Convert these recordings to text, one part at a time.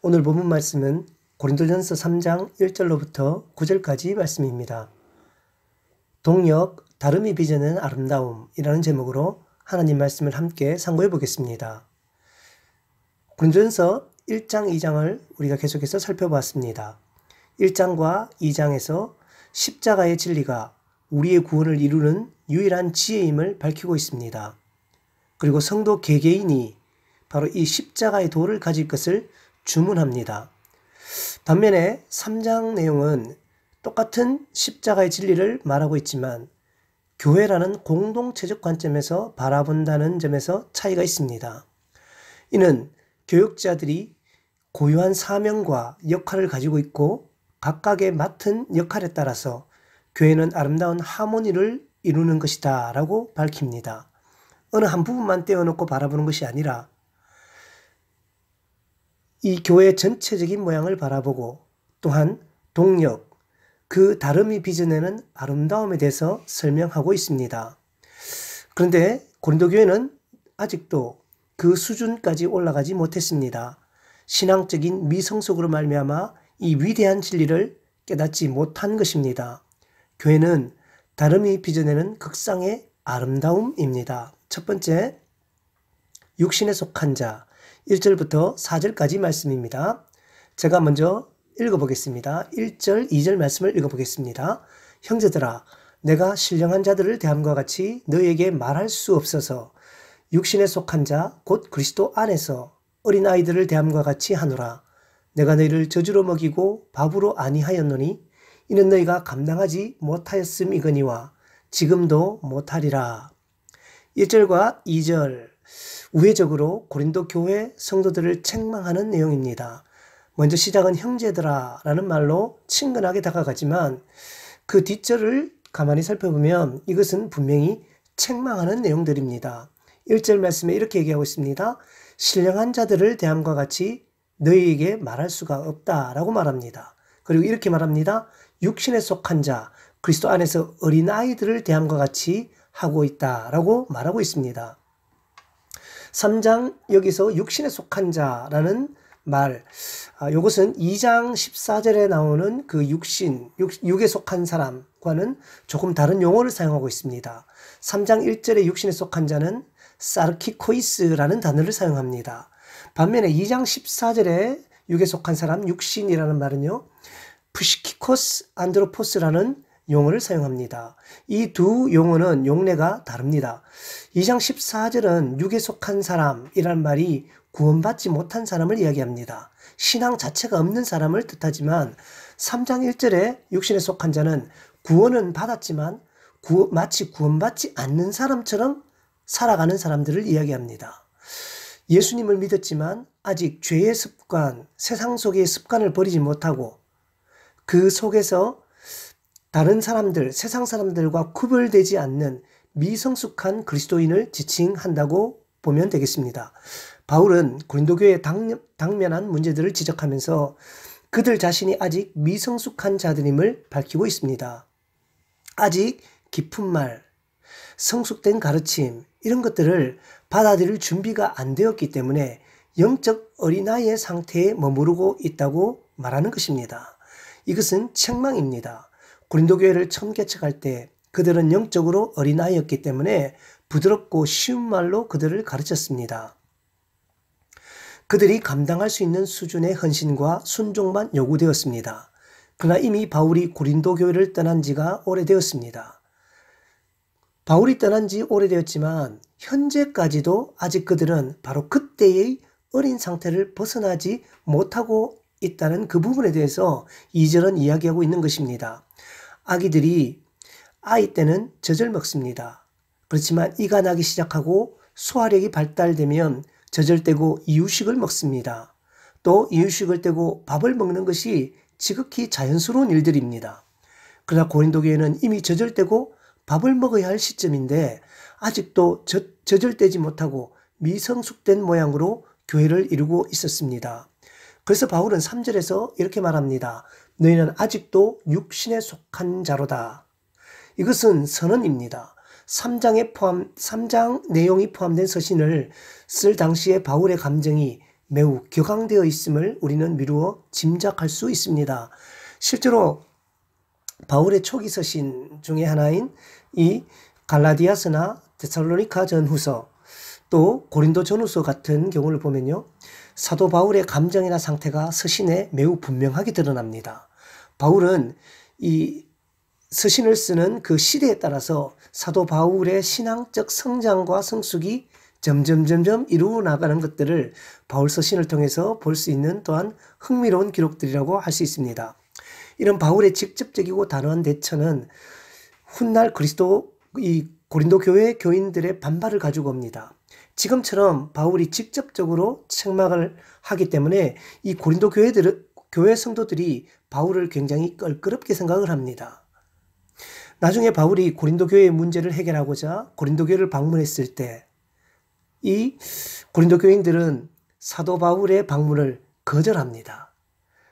오늘 본문 말씀은 고린도전서 3장 1절로부터 9절까지 말씀입니다. 동력, 다름이 빚어낸 아름다움이라는 제목으로 하나님 말씀을 함께 상고해 보겠습니다. 고린도전서 1장, 2장을 우리가 계속해서 살펴봤습니다. 1장과 2장에서 십자가의 진리가 우리의 구원을 이루는 유일한 지혜임을 밝히고 있습니다. 그리고 성도 개개인이 바로 이 십자가의 도를 가질 것을 주문합니다. 반면에 3장 내용은 똑같은 십자가의 진리를 말하고 있지만 교회라는 공동체적 관점에서 바라본다는 점에서 차이가 있습니다. 이는 교역자들이 고유한 사명과 역할을 가지고 있고 각각의 맡은 역할에 따라서 교회는 아름다운 하모니를 이루는 것이다 라고 밝힙니다. 어느 한 부분만 떼어놓고 바라보는 것이 아니라 이 교회의 전체적인 모양을 바라보고 또한 동력, 그 다름이 빚어내는 아름다움에 대해서 설명하고 있습니다. 그런데 고린도 교회는 아직도 그 수준까지 올라가지 못했습니다. 신앙적인 미성숙으로 말미암아 이 위대한 진리를 깨닫지 못한 것입니다. 교회는 다름이 빚어내는 극상의 아름다움입니다. 첫 번째, 육신에 속한 자 1절부터 4절까지 말씀입니다. 제가 먼저 읽어보겠습니다. 1절, 2절 말씀을 읽어보겠습니다. 형제들아, 내가 신령한 자들을 대함과 같이 너희에게 말할 수 없어서 육신에 속한 자 곧 그리스도 안에서 어린아이들을 대함과 같이 하노라. 내가 너희를 저주로 먹이고 밥으로 아니하였노니 이는 너희가 감당하지 못하였음이거니와 지금도 못하리라. 1절과 2절 우회적으로 고린도 교회 성도들을 책망하는 내용입니다. 먼저 시작은 형제들아 라는 말로 친근하게 다가가지만 그 뒷절을 가만히 살펴보면 이것은 분명히 책망하는 내용들입니다. 1절 말씀에 이렇게 얘기하고 있습니다. 신령한 자들을 대함과 같이 너희에게 말할 수가 없다라고 말합니다. 그리고 이렇게 말합니다. 육신에 속한 자, 그리스도 안에서 어린아이들을 대함과 같이 하고 있다라고 말하고 있습니다. 3장 여기서 육신에 속한 자라는 말, 이것은 2장 14절에 나오는 그 육에 속한 사람과는 조금 다른 용어를 사용하고 있습니다. 3장 1절에 육신에 속한 자는 사르키코이스라는 단어를 사용합니다. 반면에 2장 14절에 육에 속한 사람, 육신이라는 말은요, 푸시키코스 안드로포스라는 용어를 사용합니다. 이 두 용어는 용례가 다릅니다. 2장 14절은 육에 속한 사람이란 말이 구원받지 못한 사람을 이야기합니다. 신앙 자체가 없는 사람을 뜻하지만 3장 1절에 육신에 속한 자는 구원은 받았지만 마치 구원받지 않는 사람처럼 살아가는 사람들을 이야기합니다. 예수님을 믿었지만 아직 죄의 습관, 세상 속의 습관을 버리지 못하고 그 속에서 다른 사람들, 세상 사람들과 구별되지 않는 미성숙한 그리스도인을 지칭한다고 보면 되겠습니다. 바울은 고린도 교회에 당면한 문제들을 지적하면서 그들 자신이 아직 미성숙한 자들임을 밝히고 있습니다. 아직 깊은 말, 성숙된 가르침 이런 것들을 받아들일 준비가 안 되었기 때문에 영적 어린아이의 상태에 머무르고 있다고 말하는 것입니다. 이것은 책망입니다. 고린도 교회를 처음 개척할 때 그들은 영적으로 어린아이였기 때문에 부드럽고 쉬운 말로 그들을 가르쳤습니다. 그들이 감당할 수 있는 수준의 헌신과 순종만 요구되었습니다. 그러나 이미 바울이 고린도 교회를 떠난 지가 오래되었습니다. 바울이 떠난 지 오래되었지만 현재까지도 아직 그들은 바로 그때의 어린 상태를 벗어나지 못하고 있다는 그 부분에 대해서 2절은 이야기하고 있는 것입니다. 아기들이 아이 때는 젖을 먹습니다. 그렇지만 이가 나기 시작하고 소화력이 발달되면 젖을 떼고 이유식을 먹습니다. 또 이유식을 떼고 밥을 먹는 것이 지극히 자연스러운 일들입니다. 그러나 고린도 교회는 이미 젖을 떼고 밥을 먹어야 할 시점인데 아직도 젖을 떼지 못하고 미성숙된 모양으로 교회를 이루고 있었습니다. 그래서 바울은 3절에서 이렇게 말합니다. 너희는 아직도 육신에 속한 자로다. 이것은 선언입니다. 3장 내용이 포함된 서신을 쓸 당시에 바울의 감정이 매우 격앙되어 있음을 우리는 미루어 짐작할 수 있습니다. 실제로 바울의 초기 서신 중에 하나인 이 갈라디아서나 데살로니가 전후서 또 고린도 전후서 같은 경우를 보면요. 사도 바울의 감정이나 상태가 서신에 매우 분명하게 드러납니다. 바울은 이 서신을 쓰는 그 시대에 따라서 사도 바울의 신앙적 성장과 성숙이 점점 이루어 나가는 것들을 바울 서신을 통해서 볼 수 있는 또한 흥미로운 기록들이라고 할 수 있습니다. 이런 바울의 직접적이고 단호한 대처는 훗날 이 고린도 교회 교인들의 반발을 가지고 옵니다. 지금처럼 바울이 직접적으로 책망을 하기 때문에 이 고린도 교회 성도들이 바울을 굉장히 껄끄럽게 생각을 합니다. 나중에 바울이 고린도 교회의 문제를 해결하고자 고린도 교회를 방문했을 때 이 고린도 교인들은 사도 바울의 방문을 거절합니다.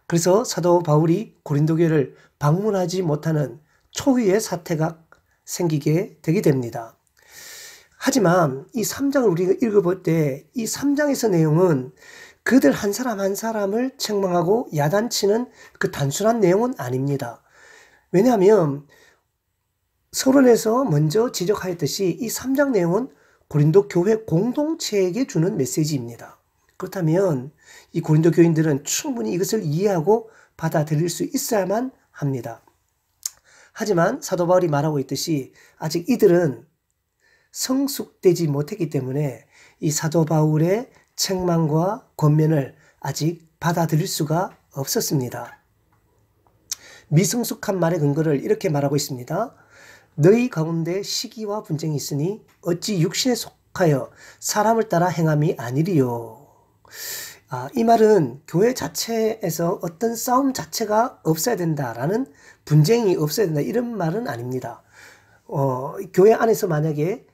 그래서 사도 바울이 고린도 교회를 방문하지 못하는 초유의 사태가 생기게 되게 됩니다. 하지만 이 3장을 우리가 읽어볼 때 이 3장에서 내용은 그들 한 사람 한 사람을 책망하고 야단치는 그 단순한 내용은 아닙니다. 왜냐하면 서론에서 먼저 지적하였듯이 이 3장 내용은 고린도 교회 공동체에게 주는 메시지입니다. 그렇다면 이 고린도 교인들은 충분히 이것을 이해하고 받아들일 수 있어야만 합니다. 하지만 사도 바울이 말하고 있듯이 아직 이들은 성숙되지 못했기 때문에 이 사도 바울의 책망과 권면을 아직 받아들일 수가 없었습니다. 미성숙한 말의 근거를 이렇게 말하고 있습니다. 너희 가운데 시기와 분쟁이 있으니 어찌 육신에 속하여 사람을 따라 행함이 아니리요. 이 말은 교회 자체에서 어떤 싸움 자체가 없어야 된다라는 분쟁이 없어야 된다 이런 말은 아닙니다. 교회 안에서 만약에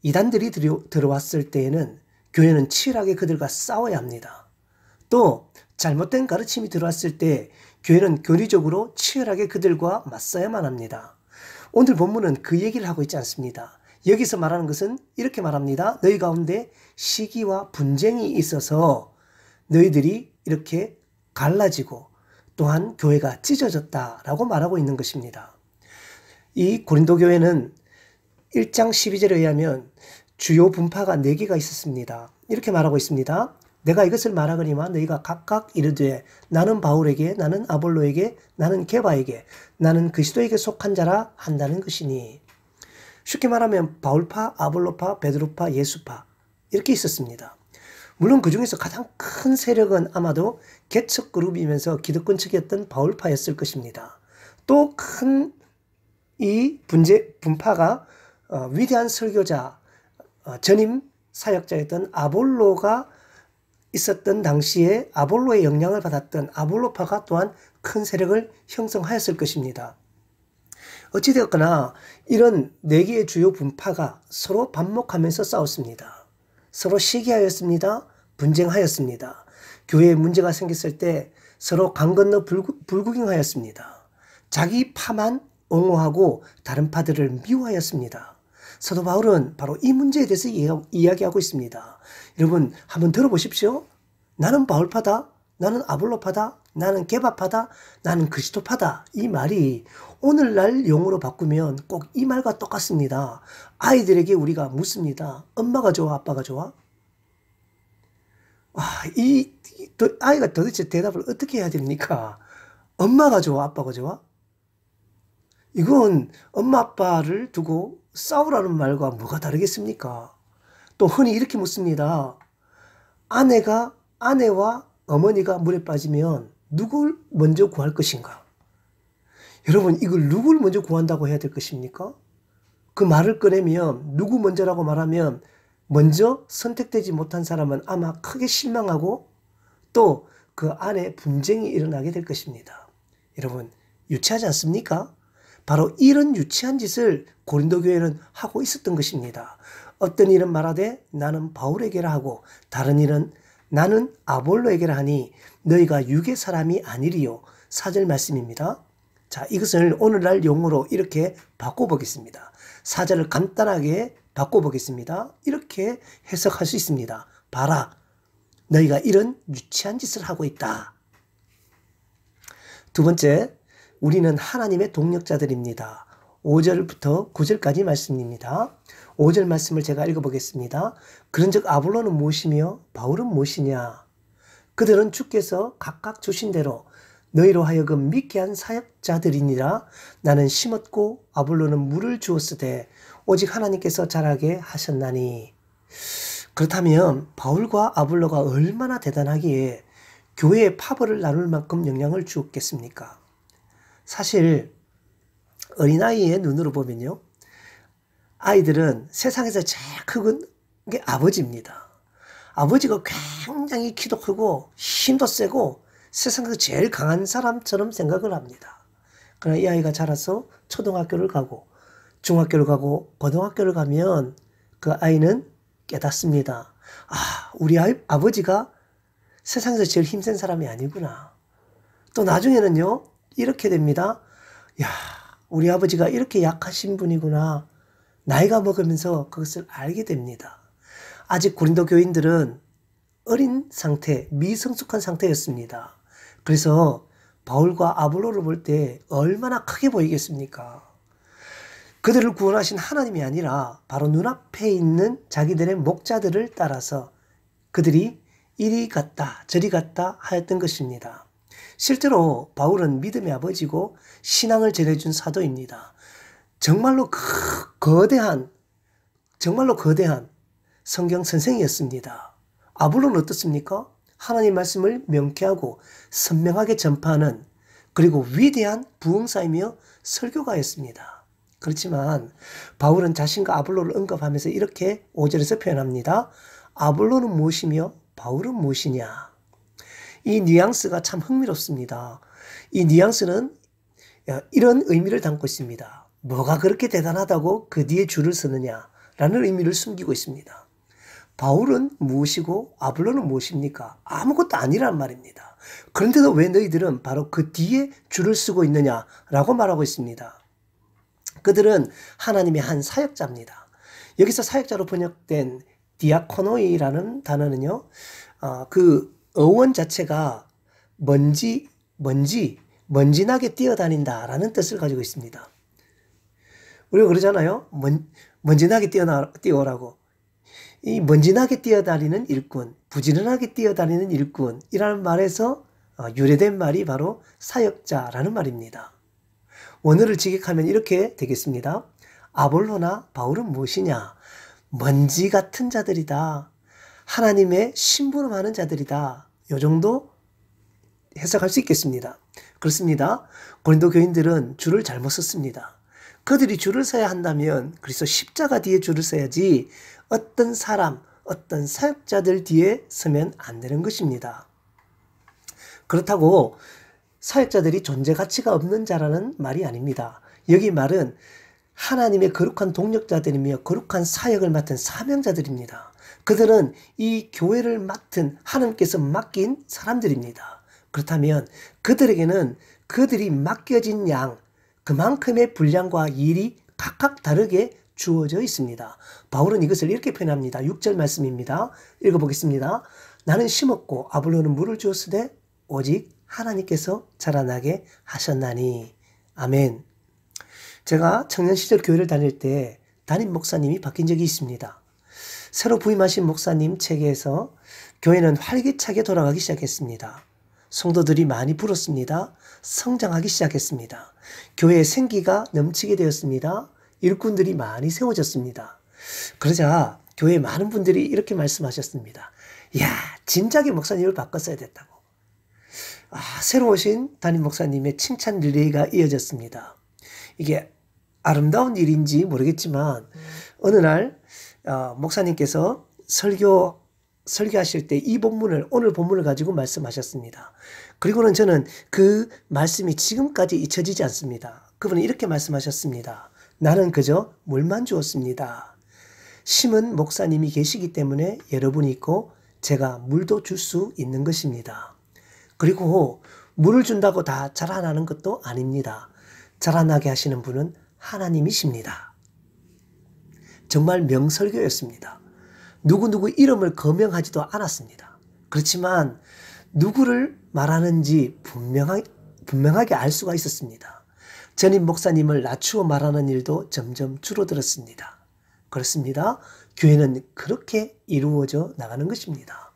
이단들이 들어왔을 때에는 교회는 치열하게 그들과 싸워야 합니다. 또 잘못된 가르침이 들어왔을 때 교회는 교리적으로 치열하게 그들과 맞서야만 합니다. 오늘 본문은 그 얘기를 하고 있지 않습니다. 여기서 말하는 것은 이렇게 말합니다. 너희 가운데 시기와 분쟁이 있어서 너희들이 이렇게 갈라지고 또한 교회가 찢어졌다라고 말하고 있는 것입니다. 이 고린도 교회는 1장 12절에 의하면 주요 분파가 4개가 있었습니다. 이렇게 말하고 있습니다. 내가 이것을 말하거니와 너희가 각각 이르되 나는 바울에게 나는 아볼로에게 나는 게바에게 나는 그리스도에게 속한 자라 한다는 것이니. 쉽게 말하면 바울파, 아볼로파, 베드로파, 예수파 이렇게 있었습니다. 물론 그 중에서 가장 큰 세력은 아마도 개척 그룹이면서 기득권 측이었던 바울파였을 것입니다. 또 큰 이 분파가 위대한 설교자, 전임 사역자였던 아볼로가 있었던 당시에 아볼로의 영향을 받았던 아볼로파가 또한 큰 세력을 형성하였을 것입니다. 어찌되었거나 이런 4개의 주요 분파가 서로 반목하면서 싸웠습니다. 서로 시기하였습니다. 분쟁하였습니다. 교회에 문제가 생겼을 때 서로 강 건너 불구경하였습니다. 자기 파만 옹호하고 다른 파들을 미워하였습니다. 사도 바울은 바로 이 문제에 대해서 이야기하고 있습니다. 여러분 한번 들어보십시오. 나는 바울파다, 나는 아볼로파다, 나는 게바파다, 나는 그리스도파다. 이 말이 오늘날 용어로 바꾸면 꼭 이 말과 똑같습니다. 아이들에게 우리가 묻습니다. 엄마가 좋아, 아빠가 좋아? 아이가 도대체 대답을 어떻게 해야 됩니까? 엄마가 좋아, 아빠가 좋아? 이건 엄마 아빠를 두고 싸우라는 말과 뭐가 다르겠습니까? 또 흔히 이렇게 묻습니다. 아내와 어머니가 물에 빠지면 누굴 먼저 구할 것인가? 여러분 이걸 누굴 먼저 구한다고 해야 될 것입니까? 그 말을 꺼내면 누구 먼저라고 말하면 먼저 선택되지 못한 사람은 아마 크게 실망하고 또 그 안에 분쟁이 일어나게 될 것입니다. 여러분 유치하지 않습니까? 바로 이런 유치한 짓을 고린도 교회는 하고 있었던 것입니다. 어떤 일은 말하되 나는 바울에게라 하고 다른 일은 나는 아볼로에게라 하니 너희가 육의 사람이 아니리요. 4절 말씀입니다. 자, 이것을 오늘날 용어로 이렇게 바꿔보겠습니다. 4절을 간단하게 바꿔보겠습니다. 이렇게 해석할 수 있습니다. 봐라, 너희가 이런 유치한 짓을 하고 있다. 두 번째, 우리는 하나님의 동력자들입니다. 5절부터 9절까지 말씀입니다. 5절 말씀을 제가 읽어보겠습니다. 그런즉 아볼로는 무엇이며 바울은 무엇이냐? 그들은 주께서 각각 주신 대로 너희로 하여금 믿게 한 사역자들이니라. 나는 심었고 아볼로는 물을 주었으되 오직 하나님께서 자라게 하셨나니. 그렇다면 바울과 아볼로가 얼마나 대단하기에 교회의 파벌을 나눌 만큼 영향을 주었겠습니까? 사실 어린아이의 눈으로 보면요, 아이들은 세상에서 제일 큰 게 아버지입니다. 아버지가 굉장히 키도 크고 힘도 세고 세상에서 제일 강한 사람처럼 생각을 합니다. 그러나 이 아이가 자라서 초등학교를 가고 중학교를 가고 고등학교를 가면 그 아이는 깨닫습니다. 아, 우리 아버지가 세상에서 제일 힘센 사람이 아니구나. 또 나중에는요, 이렇게 됩니다. 야, 우리 아버지가 이렇게 약하신 분이구나. 나이가 먹으면서 그것을 알게 됩니다. 아직 고린도 교인들은 어린 상태, 미성숙한 상태였습니다. 그래서 바울과 아볼로를 볼 때 얼마나 크게 보이겠습니까? 그들을 구원하신 하나님이 아니라 바로 눈앞에 있는 자기들의 목자들을 따라서 그들이 이리 갔다 저리 갔다 하였던 것입니다. 실제로 바울은 믿음의 아버지고 신앙을 전해준 사도입니다. 정말로 거대한 성경 선생이었습니다. 아볼로는 어떻습니까? 하나님 말씀을 명쾌하고 선명하게 전파하는, 그리고 위대한 부흥사이며 설교가였습니다. 그렇지만 바울은 자신과 아볼로를 언급하면서 이렇게 5절에서 표현합니다. 아볼로는 무엇이며 바울은 무엇이냐? 이 뉘앙스가 참 흥미롭습니다. 이 뉘앙스는 이런 의미를 담고 있습니다. 뭐가 그렇게 대단하다고 그 뒤에 줄을 서느냐라는 의미를 숨기고 있습니다. 바울은 무엇이고 아볼로는 무엇입니까? 아무것도 아니란 말입니다. 그런데도 왜 너희들은 바로 그 뒤에 줄을 서고 있느냐라고 말하고 있습니다. 그들은 하나님의 한 사역자입니다. 여기서 사역자로 번역된 디아코노이라는 단어는요, 그 어원 자체가 먼지나게 뛰어다닌다라는 뜻을 가지고 있습니다. 우리가 그러잖아요. 먼지나게 뛰어오라고. 이 먼지나게 뛰어다니는 일꾼, 부지런하게 뛰어다니는 일꾼이라는 말에서 유래된 말이 바로 사역자라는 말입니다. 원어를 직역하면 이렇게 되겠습니다. 아볼로나 바울은 무엇이냐? 먼지 같은 자들이다. 하나님의 심부름하는 자들이다. 이 정도 해석할 수 있겠습니다. 그렇습니다. 고린도 교인들은 줄을 잘못 섰습니다. 그들이 줄을 서야 한다면 그래서 십자가 뒤에 줄을 서야지 어떤 사람, 어떤 사역자들 뒤에 서면 안 되는 것입니다. 그렇다고 사역자들이 존재 가치가 없는 자라는 말이 아닙니다. 여기 말은 하나님의 거룩한 동력자들이며 거룩한 사역을 맡은 사명자들입니다. 그들은 이 교회를 맡은 하나님께서 맡긴 사람들입니다. 그렇다면 그들에게는 그들이 맡겨진 양, 그만큼의 분량과 일이 각각 다르게 주어져 있습니다. 바울은 이것을 이렇게 표현합니다. 6절 말씀입니다. 읽어보겠습니다. 나는 심었고 아볼로는 물을 주었으되 오직 하나님께서 자라나게 하셨나니. 아멘. 제가 청년 시절 교회를 다닐 때 담임 목사님이 바뀐 적이 있습니다. 새로 부임하신 목사님 체계에서 교회는 활기차게 돌아가기 시작했습니다. 성도들이 많이 불었습니다. 성장하기 시작했습니다. 교회에 생기가 넘치게 되었습니다. 일꾼들이 많이 세워졌습니다. 그러자 교회 많은 분들이 이렇게 말씀하셨습니다. 이야, 진작에 목사님을 바꿨어야 됐다고. 새로 오신 담임 목사님의 칭찬 릴레이가 이어졌습니다. 이게 아름다운 일인지 모르겠지만 어느 날 목사님께서 설교하실 때 이 본문을, 오늘 본문을 가지고 말씀하셨습니다. 그리고는 저는 그 말씀이 지금까지 잊혀지지 않습니다. 그분은 이렇게 말씀하셨습니다. 나는 그저 물만 주었습니다. 심은 목사님이 계시기 때문에 여러분이 있고 제가 물도 줄 수 있는 것입니다. 그리고 물을 준다고 다 자라나는 것도 아닙니다. 자라나게 하시는 분은 하나님이십니다. 정말 명설교였습니다. 누구누구 이름을 거명하지도 않았습니다. 그렇지만 누구를 말하는지 분명하게 알 수가 있었습니다. 전임 목사님을 낮추어 말하는 일도 점점 줄어들었습니다. 그렇습니다. 교회는 그렇게 이루어져 나가는 것입니다.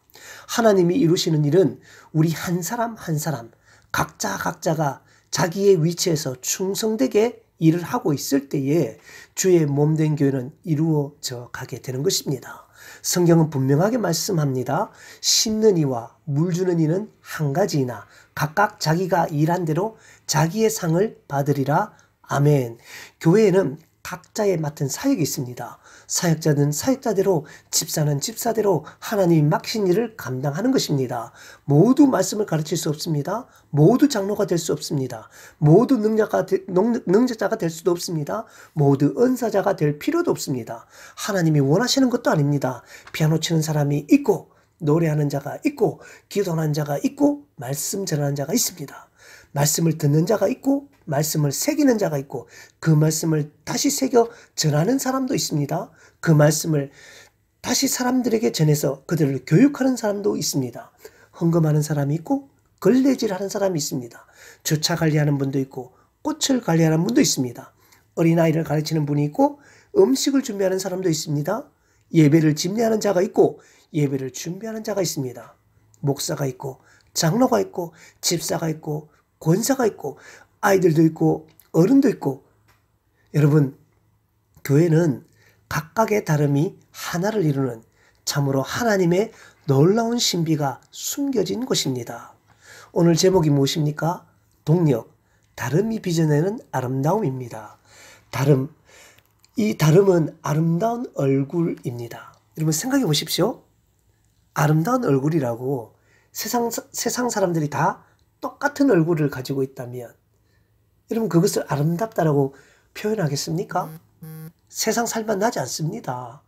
하나님이 이루시는 일은 우리 한 사람 한 사람 각자가 자기의 위치에서 충성되게 일을 하고 있을 때에 주의 몸된 교회는 이루어져 가게 되는 것입니다. 성경은 분명하게 말씀합니다. 심는 이와 물 주는 이는 한 가지이나 각각 자기가 일한 대로 자기의 상을 받으리라. 아멘. 교회에는 각자의 맡은 사역이 있습니다. 사역자는 사역자대로, 집사는 집사대로 하나님이 맡긴 일을 감당하는 것입니다. 모두 말씀을 가르칠 수 없습니다. 모두 장로가 될 수 없습니다. 모두 능력자가 될 수도 없습니다. 모두 은사자가 될 필요도 없습니다. 하나님이 원하시는 것도 아닙니다. 피아노 치는 사람이 있고, 노래하는 자가 있고, 기도하는 자가 있고, 말씀 전하는 자가 있습니다. 말씀을 듣는 자가 있고, 말씀을 새기는 자가 있고, 그 말씀을 다시 새겨 전하는 사람도 있습니다. 그 말씀을 다시 사람들에게 전해서 그들을 교육하는 사람도 있습니다. 헌금하는 사람이 있고, 걸레질하는 사람이 있습니다. 주차 관리하는 분도 있고, 꽃을 관리하는 분도 있습니다. 어린아이를 가르치는 분이 있고, 음식을 준비하는 사람도 있습니다. 예배를 집례하는 자가 있고, 예배를 준비하는 자가 있습니다. 목사가 있고, 장로가 있고, 집사가 있고, 권사가 있고, 아이들도 있고, 어른도 있고. 여러분, 교회는 각각의 다름이 하나를 이루는 참으로 하나님의 놀라운 신비가 숨겨진 곳입니다. 오늘 제목이 무엇입니까? 동력, 다름이 빚어내는 아름다움입니다. 다름, 이 다름은 아름다운 얼굴입니다. 여러분 생각해 보십시오. 아름다운 얼굴이라고 세상 사람들이 다 똑같은 얼굴을 가지고 있다면 여러분 그것을 아름답다라고 표현하겠습니까? 세상 살만 나지 않습니다.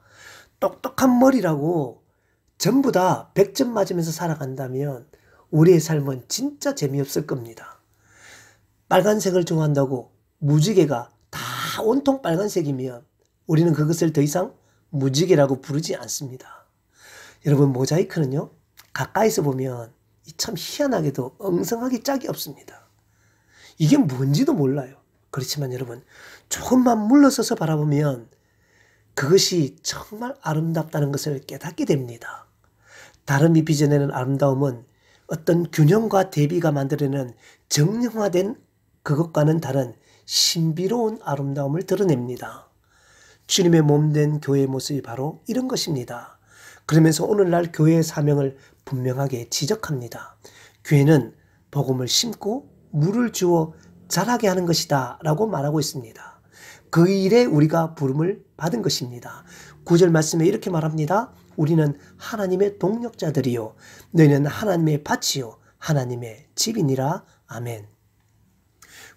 똑똑한 머리라고 전부 다 100점 맞으면서 살아간다면 우리의 삶은 진짜 재미없을 겁니다. 빨간색을 좋아한다고 무지개가 다 온통 빨간색이면 우리는 그것을 더 이상 무지개라고 부르지 않습니다. 여러분 모자이크는요, 가까이서 보면 참 희한하게도 엉성하기 짝이 없습니다. 이게 뭔지도 몰라요. 그렇지만 여러분 조금만 물러서서 바라보면 그것이 정말 아름답다는 것을 깨닫게 됩니다. 다름이 빚어내는 아름다움은 어떤 균형과 대비가 만들어내는 정형화된 그것과는 다른 신비로운 아름다움을 드러냅니다. 주님의 몸된 교회의 모습이 바로 이런 것입니다. 그러면서 오늘날 교회의 사명을 분명하게 지적합니다. 교회는 복음을 심고 물을 주어 자라게 하는 것이다 라고 말하고 있습니다. 그 일에 우리가 부름을 받은 것입니다. 9절 말씀에 이렇게 말합니다. 우리는 하나님의 동력자들이요 너희는 하나님의 밭이요 하나님의 집이니라. 아멘.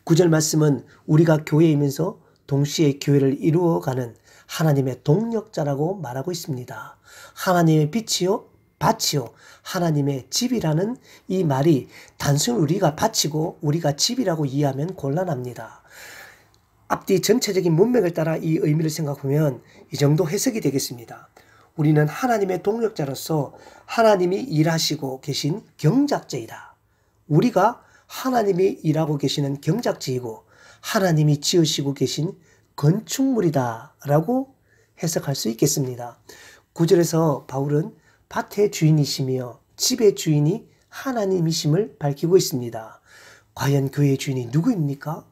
9절 말씀은 우리가 교회이면서 동시에 교회를 이루어가는 하나님의 동력자라고 말하고 있습니다. 하나님의 빛이요 밭이요 하나님의 집이라는 이 말이 단순히 우리가 밭이고 우리가 집이라고 이해하면 곤란합니다. 앞뒤 전체적인 문맥을 따라 이 의미를 생각하면 이 정도 해석이 되겠습니다. 우리는 하나님의 동력자로서 하나님이 일하시고 계신 경작자이다. 우리가 하나님이 일하고 계시는 경작지이고 하나님이 지으시고 계신 건축물이다 라고 해석할 수 있겠습니다. 9절에서 바울은 밭의 주인이시며 집의 주인이 하나님이심을 밝히고 있습니다. 과연 교회의 주인이 누구입니까?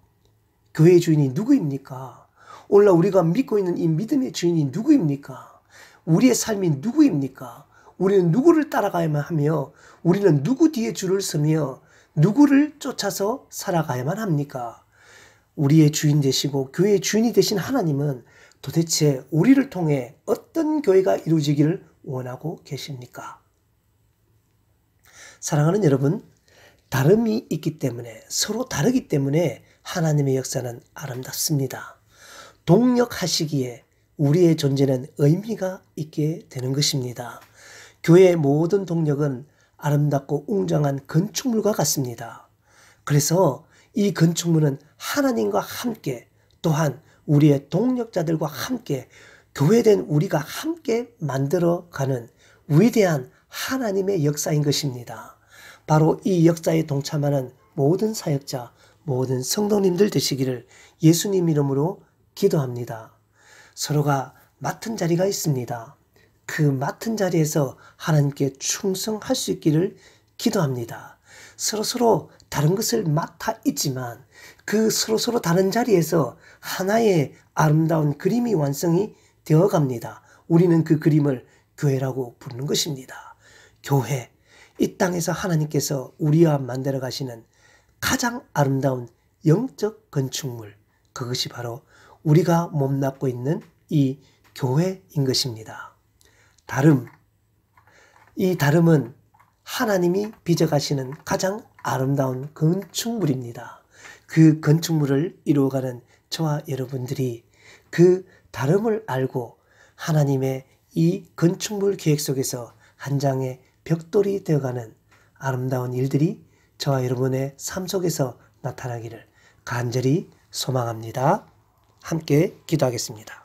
교회의 주인이 누구입니까? 오늘날 우리가 믿고 있는 이 믿음의 주인이 누구입니까? 우리의 삶이 누구입니까? 우리는 누구를 따라가야만 하며 우리는 누구 뒤에 줄을 서며 누구를 쫓아서 살아가야만 합니까? 우리의 주인 되시고 교회의 주인이 되신 하나님은 도대체 우리를 통해 어떤 교회가 이루어지기를 원하고 계십니까? 사랑하는 여러분, 다름이 있기 때문에 서로 다르기 때문에 하나님의 역사는 아름답습니다. 동력하시기에 우리의 존재는 의미가 있게 되는 것입니다. 교회의 모든 동력은 아름답고 웅장한 건축물과 같습니다. 그래서 이 건축물은 하나님과 함께 또한 우리의 동력자들과 함께 교회된 우리가 함께 만들어가는 위대한 하나님의 역사인 것입니다. 바로 이 역사에 동참하는 모든 사역자, 모든 성도님들 되시기를 예수님 이름으로 기도합니다. 서로가 맡은 자리가 있습니다. 그 맡은 자리에서 하나님께 충성할 수 있기를 기도합니다. 서로서로 다른 것을 맡아 있지만 그 서로서로 다른 자리에서 하나의 아름다운 그림이 완성이 되어 갑니다. 우리는 그 그림을 교회라고 부르는 것입니다. 교회, 이 땅에서 하나님께서 우리와 만들어 가시는 가장 아름다운 영적 건축물, 그것이 바로 우리가 몸담고 있는 이 교회인 것입니다. 다름, 이 다름은 하나님이 빚어가시는 가장 아름다운 건축물입니다. 그 건축물을 이루어가는 저와 여러분들이 그 다름을 알고 하나님의 이 건축물 계획 속에서 한 장의 벽돌이 되어가는 아름다운 일들이 저와 여러분의 삶 속에서 나타나기를 간절히 소망합니다. 함께 기도하겠습니다.